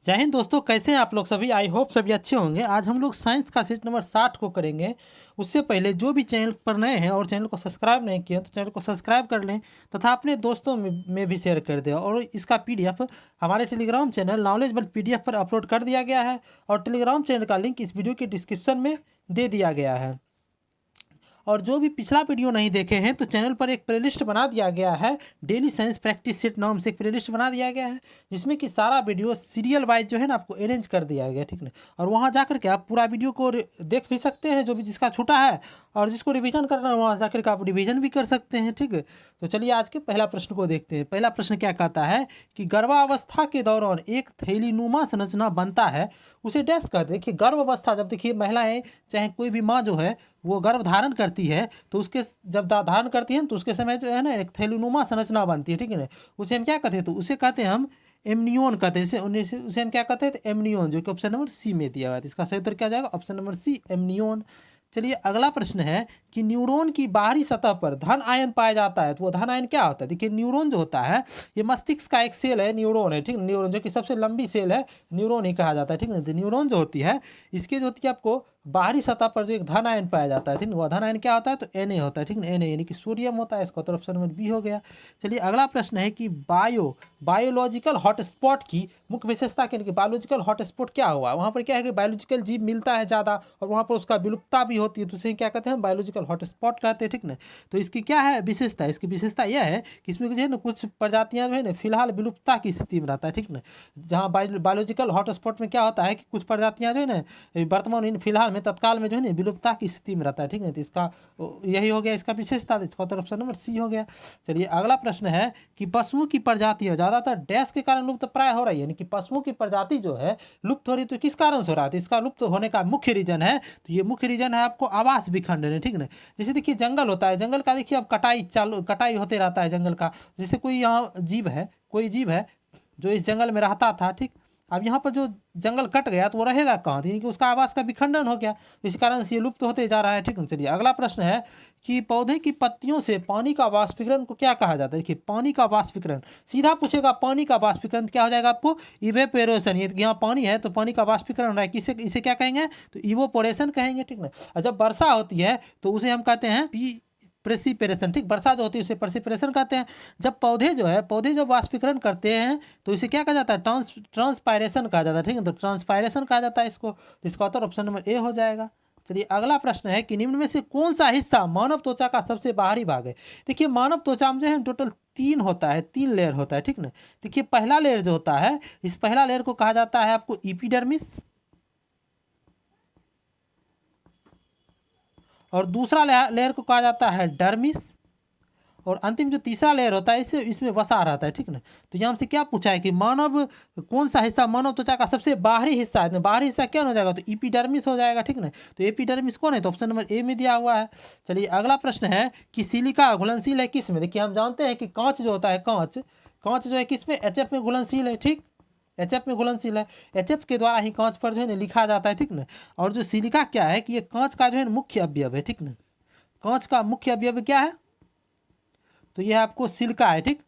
जय हिंद दोस्तों, कैसे हैं आप लोग सभी। आई होप सभी अच्छे होंगे। आज हम लोग साइंस का सेट नंबर 60 को करेंगे। उससे पहले जो भी चैनल पर नए हैं और चैनल को सब्सक्राइब नहीं किए तो चैनल को सब्सक्राइब कर लें तथा अपने दोस्तों में भी शेयर कर दें। और इसका पीडीएफ हमारे टेलीग्राम चैनल नॉलेजबल पीडीएफ पर अपलोड कर दिया गया है और टेलीग्राम चैनल का लिंक इस वीडियो के डिस्क्रिप्शन में दे दिया गया है। और जो भी पिछला वीडियो नहीं देखे हैं तो चैनल पर एक प्लेलिस्ट बना दिया गया है। डेली साइंस प्रैक्टिस सेट नाम से एक प्लेलिस्ट बना दिया गया है जिसमें कि सारा वीडियो सीरियल वाइज जो है ना आपको अरेंज कर दिया गया, ठीक ना। और वहाँ जाकर के आप पूरा वीडियो को देख भी सकते हैं, जो भी जिसका छूटा है, और जिसको रिवीजन करना है वहाँ जाकर के आप रिवीजन भी कर सकते हैं, ठीक है। तो चलिए आज के पहला प्रश्न को देखते हैं। पहला प्रश्न क्या कहता है कि गर्भावस्था के दौरान एक थैलीनुमा संरचना बनता है, उसे डैश कर। देखिए गर्भावस्था, जब देखिए महिलाएं चाहे कोई भी माँ जो है वो गर्भ धारण करती है तो उसके जब धारण करती है तो उसके समय जो है ना एक थैलीनुमा संरचना बनती है, ठीक है ना। उसे हम क्या कहते हैं, तो उसे कहते हैं हम एमनियोन कहते हैं। उसे हम क्या कहते हैं, तो एमनियोन, जो कि ऑप्शन नंबर सी में दिया हुआ है। तो इसका सही उत्तर क्या जाएगा, ऑप्शन नंबर सी एमनियोन। चलिए अगला प्रश्न है कि न्यूरॉन की बाहरी सतह पर धन आयन पाया जाता है, तो वो धन आयन क्या होता है। देखिए न्यूरॉन जो होता है ये मस्तिष्क का एक सेल है, न्यूरॉन है, ठीक है। न्यूरॉन जो कि सबसे लंबी सेल है, न्यूरॉन ही कहा जाता है, ठीक है। तो न्यूरॉन जो होती है इसके जो होती है आपको बाहरी सतह पर जो एक धन आयन पाया जाता है, ठीक है। वह धन आयन क्या होता है, तो Na होता है, ठीक है। Na यानी कि सोडियम होता है। इसका उत्तर ऑप्शन नंबर बी हो गया। चलिए अगला प्रश्न है कि बायोलॉजिकल हॉटस्पॉट की मुख्य विशेषता क्या है, कि बायोलॉजिकल हॉटस्पॉट क्या हुआ। वहाँ पर क्या है कि बायोलॉजिकल जीव मिलता है ज़्यादा और वहाँ पर उसका विलुप्तता भी होती है, तो उसे क्या कहते हैं, बायोलॉजिकल हॉटस्पॉट कहते हैं, ठीक ना। तो इसकी क्या है विशेषता, इसकी विशेषता यह है कि इसमें जो है ना कुछ प्रजातियाँ जो है ना फिलहाल विलुप्तता की स्थिति में रहता है, ठीक ना। जहाँ बायोलॉजिकल हॉटस्पॉट में क्या होता है कि कुछ प्रजातियाँ जो है ना वर्तमान फिलहाल में तत्काल में जो है ना विलुप्तता की स्थिति में रहता है, ठीक है। तो इसका यही हो गया इसका विशेषता। इसका उत्तर ऑप्शन नंबर सी हो गया। चलिए अगला प्रश्न है कि पशुओं की प्रजातियां ज़्यादातर डैश के कारण लुप्त प्राय हो रही है, यानी कि पशुओं की प्रजाति जो है लुप्त हो रही है, तो किस कारण से हो रहा है। तो इसका लुप्त होने का मुख्य रीजन है, तो ये मुख्य रीजन है आपको आवास विखंडन, ठीक ना। जैसे देखिए जंगल होता है, जंगल का देखिए अब कटाई होते रहता है जंगल का। जैसे कोई यहाँ कोई जीव है जो इस जंगल में रहता था, ठीक। अब यहाँ पर जो जंगल कट गया तो वो रहेगा कहाँ, तो यानी कि उसका आवास का विखंडन हो गया, इस कारण से ये लुप्त होते जा रहा है, ठीक है। चलिए अगला प्रश्न है कि पौधे की पत्तियों से पानी का वाष्पीकरण को क्या कहा जाता है। देखिए पानी का वाष्पीकरण सीधा पूछेगा, पानी का वाष्पीकरण क्या हो जाएगा आपको, इवेपोरेशन। ये यहाँ पानी है तो पानी का वाष्पीकरण हो रहा है, किसे इसे क्या कहेंगे, तो इवोपोरेशन कहेंगे, ठीक ना। और जब वर्षा होती है तो उसे हम कहते हैं प्रेसिपिरेशन, ठीक। वर्षा जो होती है उसे प्रेसिपिरेशन कहते हैं। जब पौधे जब वाष्पीकरण करते हैं तो इसे क्या कहा जाता है, ट्रांसपायरेशन कहा जाता है, ठीक है। तो ट्रांसपायरेशन कहा जाता है इसको। तो इसका उत्तर ऑप्शन नंबर ए हो जाएगा। चलिए अगला प्रश्न है कि निम्न में से कौन सा हिस्सा मानव त्वचा का सबसे बाहरी भाग है। देखिए मानव त्वचा में जो है टोटल तीन लेयर होता है, ठीक ना। देखिए पहला लेयर जो होता है, इस पहला लेयर को कहा जाता है आपको इपिडर्मिस, और दूसरा लेयर को कहा जाता है डर्मिस, और अंतिम जो तीसरा लेयर होता है इसे इसमें वसा रहता है, ठीक ना। तो यहाँ से क्या पूछा है कि मानव कौन सा हिस्सा मानव त्वचा का सबसे बाहरी हिस्सा है, तो बाहरी हिस्सा क्या हो जाएगा, तो एपिडर्मिस हो जाएगा, ठीक ना। तो एपिडर्मिस कौन है, तो ऑप्शन नंबर ए में दिया हुआ है। चलिए अगला प्रश्न है कि सिलिका घुलनशील है किस में। देखिए हम जानते हैं कि कांच जो होता है, कांच जो है किस में, HF में घुलनशील है, ठीक। HF में घुलनशील है, HF के द्वारा ही कांच पर जो है ना लिखा जाता है, ठीक ना। और जो सिलिका क्या है कि ये कांच का जो है मुख्य अवयव है, ठीक ना। कांच का मुख्य अवयव क्या है, तो यह आपको सिलिका है, ठीक।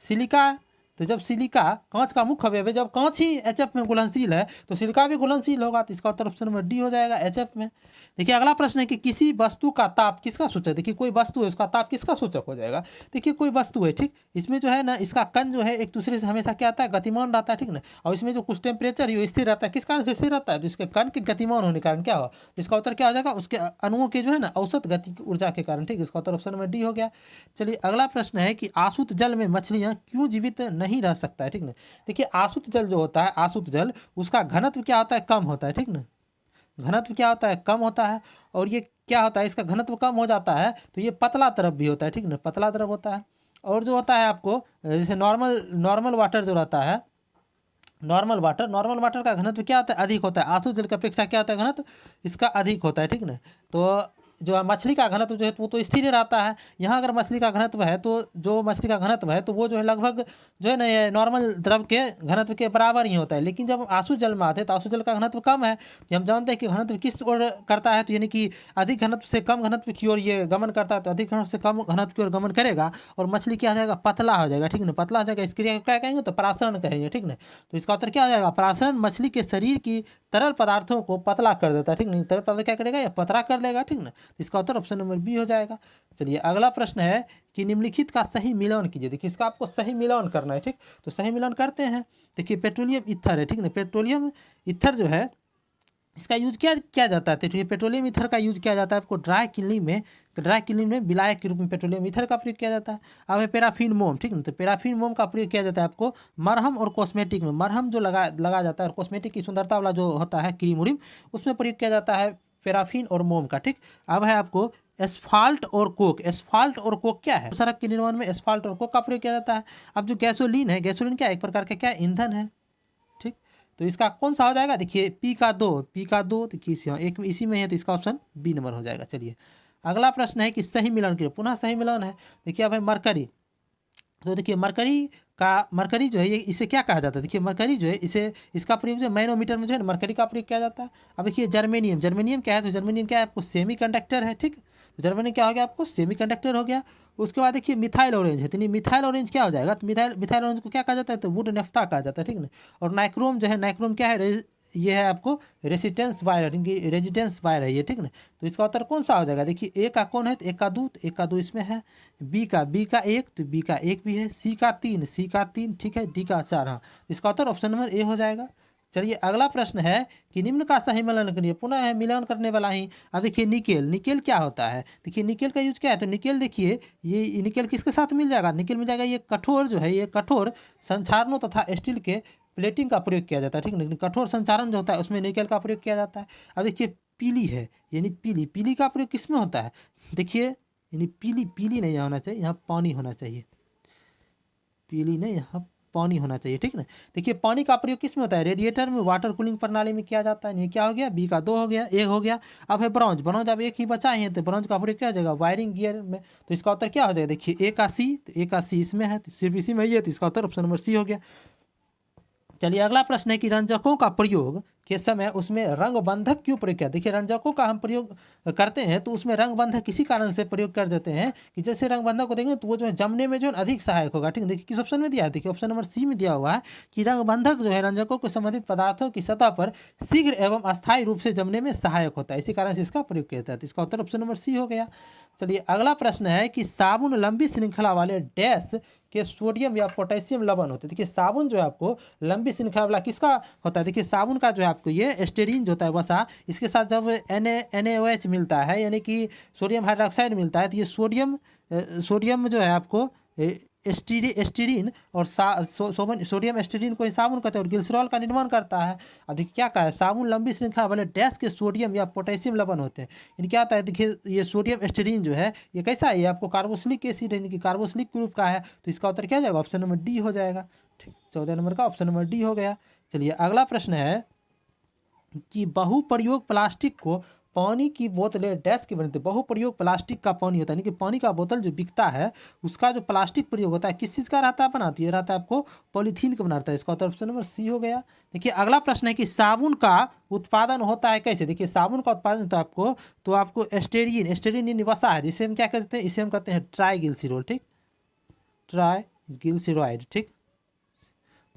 सिलिका। तो जब सिलिका कांच का मुख्य अवयव है, जब कांच ही HF में घुलनशील है तो सिलिका भी घुलनशील होगा, तो इसका उत्तर ऑप्शन नंबर डी हो जाएगा, HF में। देखिए अगला प्रश्न है कि किसी वस्तु का ताप किसका सूचक। देखिए कोई वस्तु है उसका ताप किसका सूचक हो जाएगा। देखिए कोई वस्तु है, ठीक। इसमें जो है ना इसका कण जो है एक दूसरे से हमेशा क्या आता है, गतिमान रहता है, ठीक ना। और इसमें जो कुछ टेम्परेचर है स्थिर रहता है, किस कारण से स्थिर रहता है, तो इसके कण के गतिमान होने के कारण क्या हो, तो इसका उत्तर क्या हो जाएगा, उसके अणुओं के जो है ना औसत गति ऊर्जा के कारण, ठीक। इसका उत्तर ऑप्शन नंबर डी हो गया। चलिए अगला प्रश्न है कि आसुत जल में मछलियां क्यों जीवित नहीं रह सकता है, ठीक ना। देखिए आसुत जल जो होता है, आसुत जल उसका घनत्व क्या होता है, कम होता है, ठीक ना। घनत्व क्या होता है, कम होता है। और ये क्या होता है, इसका घनत्व कम हो जाता है तो ये पतला तरफ भी होता है, ठीक ना, पतला तरफ होता है। और जो होता है आपको जैसे नॉर्मल वाटर जो रहता है, नॉर्मल वाटर का घनत्व क्या होता है, अधिक होता है। आसुत जल की अपेक्षा क्या होता है, घनत्व इसका अधिक होता है, ठीक ना। तो जो मछली का घनत्व जो है वो तो स्थिर रहता है। यहाँ अगर मछली का घनत्व है तो जो मछली का घनत्व है तो वो जो है लगभग जो है ना ये नॉर्मल द्रव के घनत्व के बराबर ही होता है। लेकिन जब आंसू जल में आते हैं तो आंसू जल का घनत्व कम है, तो हम जानते हैं कि घनत्व किस ओर करता है, तो यानी कि अधिक घनत्व से कम घनत्व की ओर ये गमन करता है, तो अधिक घनत्व से कम घनत्व की ओर गमन करेगा और मछली क्या हो जाएगा, पतला हो जाएगा, ठीक ना, पतला हो जाएगा। इस क्रिया को क्या कहेंगे, तो परासरण कहेंगे, ठीक ना। तो इसका उत्तर क्या हो जाएगा, परासरण मछली के शरीर की तरल पदार्थों को पतला कर देता है, ठीक नहीं, तरल पदार्थ क्या करेगा, या पतला कर देगा, ठीक ना। तो इसका उत्तर ऑप्शन नंबर बी हो जाएगा। चलिए अगला प्रश्न है कि निम्नलिखित का सही मिलान कीजिए। देखिए इसका आपको सही मिलान करना है, ठीक। तो सही मिलान करते हैं। देखिए पेट्रोलियम ईथर है, ठीक ना, पेट्रोलियम ईथर जो है इसका यूज क्या किया जाता है, तो ये पेट्रोलियम ईथर का यूज किया जाता है आपको ड्राई क्लीनिंग में विलायक के रूप में पेट्रोलियम ईथर का प्रयोग किया जाता है। अब है पैराफिन मोम, ठीक है, तो पैराफिन मोम का प्रयोग किया जाता है आपको मरहम और कॉस्मेटिक में। मरहम जो लगा जाता है और कॉस्मेटिक की सुंदरता वाला जो होता है क्रीम उरीम, उसमें प्रयोग किया जाता है पैराफिन और मोम का, ठीक। अब है आपको एस्फाल्ट और कोक। एस्फाल्ट और कोक क्या है, सड़क के निर्माण में एस्फाल्ट और कोक का प्रयोग किया जाता है। अब जो गैसोलीन है, गैसोलीन क्या है, एक प्रकार का क्या ईंधन है, ठीक। तो इसका कौन सा हो जाएगा, देखिए पी का दो देखिए एक इसी में है, तो इसका ऑप्शन बी नंबर हो जाएगा। चलिए अगला प्रश्न है कि सही मिलान के पुनः सही मिलान है। देखिए अब है मरकरी। तो देखिए मरकरी जो है ये इसे क्या कहा जाता है, देखिए मरकरी जो है इसे इसका प्रयोग जो मैनोमीटर में जो है मरकरी का प्रयोग किया जाता है। अब देखिए जर्मेनियम क्या है, तो जर्मेनियम क्या है, आपको सेमी कंडक्टर है, ठीक। तो जर्मेनियम क्या हो गया, आपको सेमी कंडक्टर हो गया। उसके बाद देखिए मिथाइल ऑरेंज है, तो मिथाइल ऑरेंज क्या हो जाएगा, तो मिथाइल ऑरेंज को क्या कहा जाता है, तो वुड नेफ्था कहा जाता है, ठीक ना। और नाइक्रोम जो है, नाइक्रोम क्या है, ये है आपको रेजिस्टेंस वायर, रेजिडेंस वायर है ये, ठीक ना। तो इसका उत्तर कौन सा हो जाएगा, देखिए ए का कौन है, तो एक का दो इसमें है। बी का एक, तो बी का एक भी है। सी का तीन, ठीक है। डी का 4, हाँ। इसका उत्तर ऑप्शन नंबर ए हो जाएगा। चलिए अगला प्रश्न है कि निम्न का सही मिलान करिए, पुनः है मिलान करने वाला ही। अब देखिए निकेल क्या होता है, देखिए निकेल का यूज क्या है, तो निकेल देखिए ये निकेल किसके साथ मिल जाएगा, निकेल मिल जाएगा ये कठोर जो है, ये कठोर संचारणों तथा स्टील के प्लेटिंग का प्रयोग किया जाता है, ठीक है। कठोर संचारण जो होता है उसमें निकेल का प्रयोग किया जाता है। अब देखिए पीली है, यानी पीली का प्रयोग किस में होता है, देखिए यानी पीली नहीं होना चाहिए, यहाँ पानी होना चाहिए, पीली नहीं, यहाँ पानी होना चाहिए, ठीक ना। देखिए पानी का प्रयोग किस में होता है, रेडिएटर में, वाटर कूलिंग प्रणाली में किया जाता है। ये क्या हो गया, बी का 2 हो गया, एक हो गया। अब है ब्रॉन्ज अब एक ही बचा है, तो ब्रॉन्ज का प्रयोग क्या हो जाएगा, वायरिंग गियर में। तो इसका उत्तर क्या हो जाएगा, देखिए ए का सी इसमें है, तो सिर्फ इसी में ही है, तो इसका उत्तर ऑप्शन नंबर सी हो गया। चलिए अगला प्रश्न है कि रंजकों का प्रयोग के समय उसमें रंग बंधक क्यों प्रयोग किया। देखिए रंजकों का हम प्रयोग करते हैं तो उसमें रंग बंधक किसी कारण से प्रयोग कर देते हैं कि जैसे रंग बंधक को देंगे तो वो जो है जमने में जो है अधिक सहायक होगा, ठीक है। देखिए किस ऑप्शन में दिया है, देखिए ऑप्शन नंबर सी में दिया हुआ है कि रंग बंधक जो है रंजकों को संबंधित पदार्थों की सतह पर शीघ्र एवं अस्थायी रूप से जमने में सहायक होता है, इसी कारण से इसका प्रयोग किया जाता है। तो इसका उत्तर ऑप्शन नंबर सी हो गया। चलिए अगला प्रश्न है कि साबुन लंबी श्रृंखला वाले डैश के सोडियम या पोटेशियम लवण होते हैं। देखिए साबुन जो है आपको लंबी श्रृंखला वाला किसका होता है, देखिए साबुन का जो है आपको ये एस्टेरीन जो होता है वसा, इसके साथ जब NaOH मिलता है यानी कि सोडियम हाइड्रोक्साइड मिलता है, तो ये सोडियम जो है आपको एस्टीरीन और सोडियम एस्टीरीन को ही साबुन कहते हैं और ग्लिसरॉल का निर्माण करता है। अब देखिए क्या कहा है, साबुन लंबी श्रृंखला वाले डैश के सोडियम या पोटेशियम लवण होते हैं। यानी क्या होता है, देखिए ये सोडियम एस्टीरीन जो है ये कैसा है, ये आपको कार्बोक्सिलिक एसिड यानी कि कार्बोक्सिलिक ग्रुप का है, तो इसका उत्तर क्या हो जाएगा, ऑप्शन नंबर डी हो जाएगा, ठीक। 14 नंबर का ऑप्शन नंबर डी हो गया। चलिए अगला प्रश्न है कि बहुप्रयोग प्लास्टिक को पानी की बोतलें डैश की बनती है। बहुप्रयोग प्लास्टिक का पानी होता है, यानी कि पानी का बोतल जो बिकता है उसका जो प्लास्टिक प्रयोग होता है किस चीज़ का रहता है, बनाती है रहता है आपको पॉलीथीन का बनाता है। इसका उत्तर ऑप्शन नंबर सी हो गया। देखिए अगला प्रश्न है कि साबुन का उत्पादन होता है कैसे। देखिए साबुन का उत्पादन होता है आपको एस्टेरीन वसा है, जिसे हम क्या कहते हैं, इसे हम कहते हैं ट्राइग्लिसरॉल, ठीक, ट्राइग्लिसराइड, ठीक,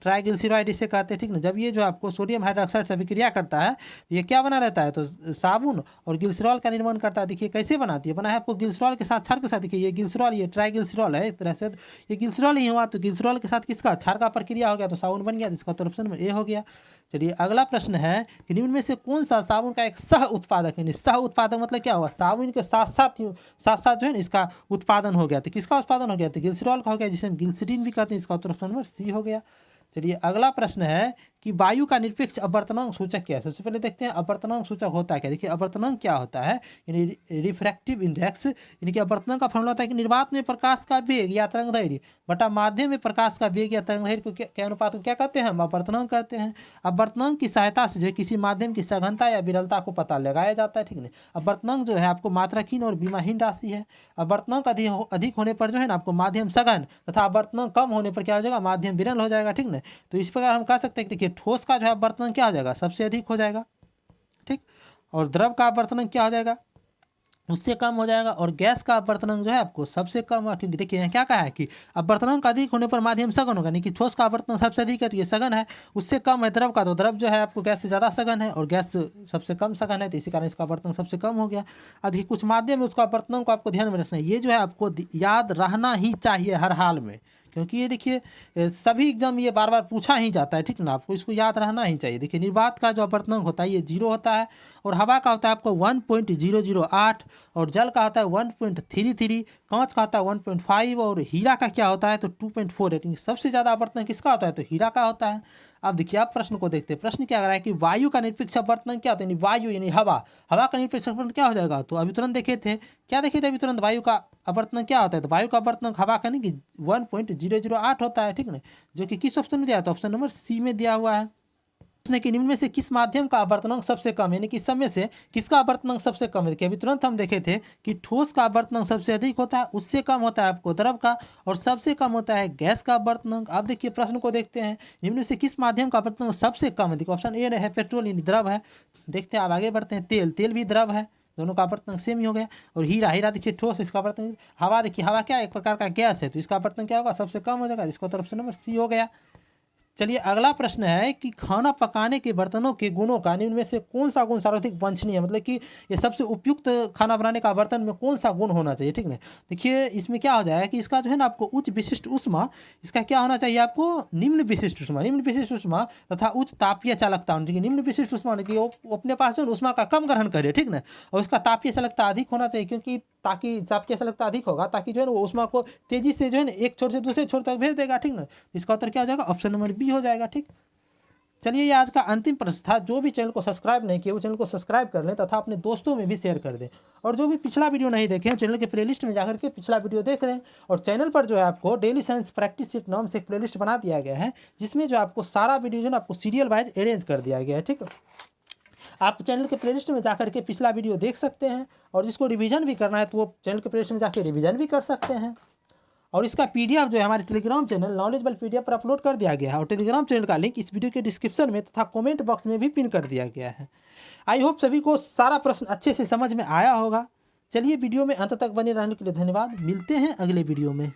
ट्राइग्लिसराइड इसे कहते हैं, ठीक ना। जब ये जो आपको सोडियम हाइड्रोक्साइड से अभिक्रिया करता है तो ये क्या बना रहता है, तो साबुन और ग्लिसरॉल का निर्माण करता है। देखिए कैसे बनाती है, बना है आपको ग्लिसरॉल के साथ क्षार के साथ। देखिए ये ग्लिसरॉल, ये ट्राइग्लिसरॉल है एक तरह से, ये ग्लिसरॉल ही हुआ, तो ग्लिसरॉल के साथ किसका क्षार का प्रक्रिया हो गया तो साबुन बन गया, इसका उत्तर ऑप्शन ए हो गया। चलिए अगला प्रश्न है कि निम्न में से कौन सा साबुन का एक सह उत्पादक है। सह उत्पादक मतलब क्या हुआ, साबुन के साथ साथ जो है ना इसका उत्पादन हो गया, तो किसका उत्पादन हो गया, तो ग्लिसरॉल का हो गया, जिसे हम ग्लिसरीन भी कहते हैं। इसका उत्तर ऑप्शन नंबर सी हो गया। चलिए अगला प्रश्न है कि वायु का निरपेक्ष अपवर्तनांक सूचक क्या है। सबसे पहले देखते हैं अपवर्तनांक सूचक होता है क्या। देखिए अपवर्तनांक क्या होता है, यानी रिफ्रैक्टिव इंडेक्स, यानी कि अपवर्तनांक का फॉर्मूला होता है कि निर्वात में प्रकाश का वेग या तरंगदैर्घ्य बटा माध्यम में प्रकाश का वेग या तरंगदैर्घ्य को क्या अनुपात को क्या कहते हैं, हम अपवर्तनांक करते हैं। अपवर्तनांक की सहायता से जो है किसी माध्यम की सघनता या विरलता को पता लगाया जाता है, ठीक है। अपवर्तनांक जो है आपको मात्राहीन और विमाहीन राशि है। अपवर्तनांक अधिक होने पर जो है ना आपको माध्यम सघन तथा अपवर्तनांक कम होने पर क्या हो जाएगा, माध्यम विरल हो जाएगा, ठीक ना। तो इस प्रकार हम कह सकते हैं कि देखिए ठोस का जो है अपवर्तनांक क्या हो जाएगा, सबसे अधिक हो जाएगा, ठीक। और द्रव का अपवर्तनांक क्या हो जाएगा, उससे कम हो जाएगा। और गैस का अपवर्तनांक जो है आपको सबसे कम होगा, क्योंकि देखिए यहाँ क्या कहा है कि अपवर्तनांक अधिक होने पर माध्यम सघन होगा, नहीं कि ठोस का अपवर्तनांक सबसे अधिक है तो ये सघन है, उससे कम है द्रव का, तो द्रव जो है आपको गैस से ज़्यादा सघन है और गैस सबसे कम सघन है, तो इसी कारण इसका अपवर्तनांक सबसे कम हो गया। अब देखिए कुछ माध्यम है उसका अपवर्तनांक को आपको ध्यान में रखना है, ये जो है आपको याद रहना ही चाहिए हर हाल में, क्योंकि ये देखिए सभी एकदम ये बार बार पूछा ही जाता है, ठीक ना। आपको इसको याद रहना ही चाहिए। देखिए निर्वात का जो अपवर्तनांक होता है ये 0 होता है, और हवा का होता है आपको 1.008, और जल का होता है 1.33, कांच का होता है 1.5, और हीरा का क्या होता है तो 2.48। सबसे ज़्यादा अपवर्तनांक किसका होता है तो हीरा का होता है। अब देखिए आप प्रश्न को देखते हैं, प्रश्न क्या कर रहा है कि वायु का निरपेक्ष अपवर्तनांक क्या होता है, यानी वायु यानी हवा का निरपेक्ष अपवर्तनांक क्या हो जाएगा। तो अभी तुरंत देखे थे, क्या देखे थे अभी तुरंत, वायु का अपवर्तनांक क्या होता है, तो वायु का अपवर्तनांक हवा का नहीं कि 1.008 होता है, ठीक ना, जो कि किस ऑप्शन में दिया है तो ऑप्शन नंबर सी में दिया हुआ है। उसने कि निम्न में से किस माध्यम का अपवर्तनांक सबसे कम है, यानी कि सब में से किसका अपवर्तनांक सबसे कम है। अभी तुरंत हम देखे थे कि ठोस का अपवर्तनांक सबसे अधिक होता है, उससे कम होता है आपको द्रव का, और सबसे कम होता है गैस का अपवर्तनांक। अब देखिए प्रश्न को देखते हैं, निम्न में से किस माध्यम का अपवर्तनांक सबसे कम है। देखिए ऑप्शन ए है पेट्रोल यानी द्रव है। देखते हैं आप आगे बढ़ते हैं, तेल भी द्रव है, दोनों का अपवर्तनांक सेम ही हो गया। और हीरा देखिए ठोस, इसका अपवर्तनांक। हवा देखिए हवा क्या एक प्रकार का गैस है, तो इसका अपवर्तनांक क्या होगा, सबसे कम हो जाएगा, इसका उत्तर ऑप्शन नंबर सी हो गया। चलिए अगला प्रश्न है कि खाना पकाने के बर्तनों के गुणों का निम्न में से कौन सा गुण सर्वाधिक वांछनीय है, मतलब कि ये सबसे उपयुक्त खाना बनाने का बर्तन में कौन सा गुण होना चाहिए, ठीक है। देखिए इसमें क्या हो जाएगा कि इसका जो है ना आपको उच्च विशिष्ट ऊष्मा, इसका क्या होना चाहिए आपको निम्न विशिष्ट ऊष्मा तथा उच्च तापीय चालकता होनी चाहिए। निम्न विशिष्ट ऊष्मा होने की वो अपने पास जो ऊष्मा का कम ग्रहण करे, ठीक ना, और उसका तापीय चालकता अधिक होना चाहिए, क्योंकि ताकि तापीय चालकता अधिक होगा ताकि जो है ना वो ऊष्मा को तेजी से जो है ना एक छोर से दूसरे छोर तक भेज देगा, ठीक ना। इसका उत्तर क्या हो जाएगा, ऑप्शन नंबर बी हो जाएगा, ठीक। चलिए ये आज का अंतिम प्रश्न था। जो भी चैनल को सब्सक्राइब नहीं किया वो चैनल को सब्सक्राइब कर लें तथा अपने दोस्तों में भी शेयर कर दें, और जो भी पिछला वीडियो नहीं देखे चैनल के प्लेलिस्ट में जाकर के पिछला वीडियो देख लें। और चैनल पर जो है आपको डेली साइंस प्रैक्टिस सेट नाम से एक प्लेलिस्ट बना दिया गया है, जिसमें जो आपको सारा वीडियो जो है ना आपको सीरियल वाइज अरेंज कर दिया गया है, ठीक है। आप चैनल के प्लेलिस्ट में जाकर के पिछला वीडियो देख सकते हैं, और जिसको रिवीजन भी करना है तो वो चैनल के प्लेलिस्ट में जाकर रिवीजन भी कर सकते हैं। और इसका पीडीएफ जो है हमारे टेलीग्राम चैनल नॉलेजबल पीडीएफ पर अपलोड कर दिया गया है, और टेलीग्राम चैनल का लिंक इस वीडियो के डिस्क्रिप्शन में तथा कमेंट बॉक्स में भी पिन कर दिया गया है। आई होप सभी को सारा प्रश्न अच्छे से समझ में आया होगा। चलिए वीडियो में अंत तक बने रहने के लिए धन्यवाद। मिलते हैं अगले वीडियो में।